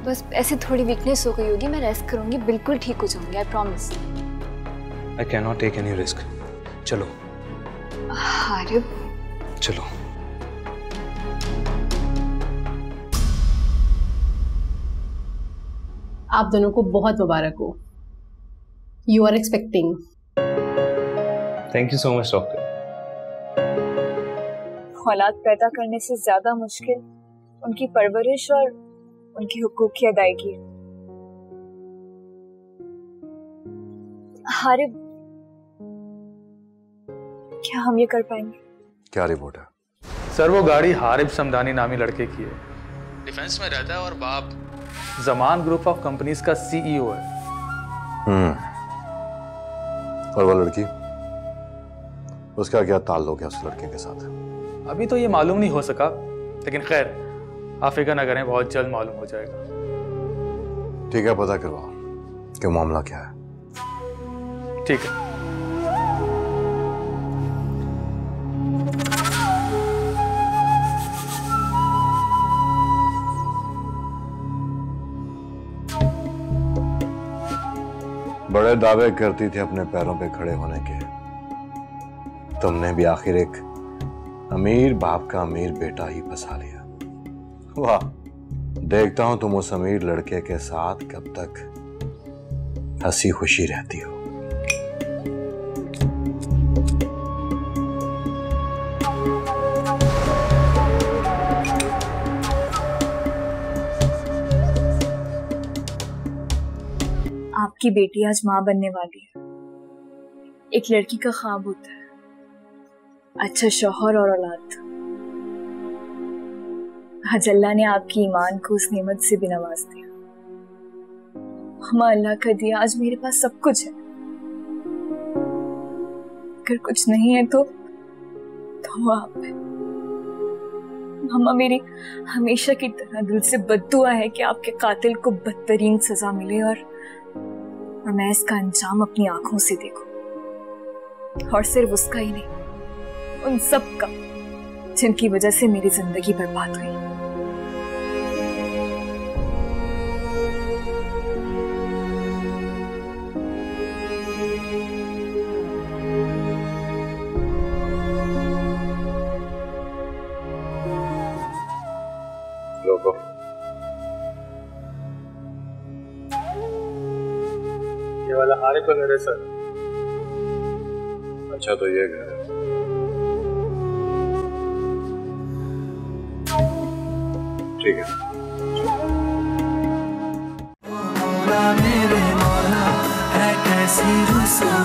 बस ऐसे थोड़ी वीकनेस हो गई होगी, मैं रेस्ट करूंगी, बिल्कुल ठीक हो जाऊंगी, I promise. I can not take any risk. चलो हारिब, चलो। आप दोनों को बहुत मुबारक हो। You are expecting. Thank you so much doctor. औलाद पैदा करने से ज्यादा मुश्किल उनकी परवरिश और उनकी हुकूक की अदायगी। हारिब, क्या हम ये कर पाएंगे? क्या रिपोर्ट है? सर वो गाड़ी हारिब समदानी नामी लड़के की है, डिफेंस में रहता है और बाप जमान ग्रुप ऑफ कंपनीज का सीईओ है। और वो लड़की, उसका क्या ताल्लुक है उस लड़के के साथ? अभी तो ये मालूम नहीं हो सका, लेकिन खैर आप फिक्र ना करें, बहुत जल्द मालूम हो जाएगा। ठीक है, पता करवाओ कि मामला क्या है। ठीक है। बड़े दावे करती थी अपने पैरों पे खड़े होने के, तुमने भी आखिर एक अमीर बाप का अमीर बेटा ही फंसा लिया। वाह, देखता हूं तुम उस अमीर लड़के के साथ कब तक हंसी खुशी रहती हो। आपकी बेटी आज माँ बनने वाली है। एक लड़की का ख्वाब होता है अच्छा शौहर और औलाद। आज अल्लाह ने आपकी ईमान को उस नेमत से भी नवाज दिया। हमारा अल्लाह का दिया, आज मेरे पास सब कुछ है। अगर कुछ नहीं है तो वो आप है। मम्मा, मेरी हमेशा की तरह दिल से बद्दुआ है कि आपके कातिल को बदतरीन सजा मिले और मैं इसका अंजाम अपनी आंखों से देखूं। और सिर्फ उसका ही नहीं, उन सब का जिनकी वजह से मेरी जिंदगी बर्बाद हुई। लोगों, ये वाला हारिब का घर है सर। अच्छा तो ये घर है। ठीक है। मेरे मौला है कैसी रुसवा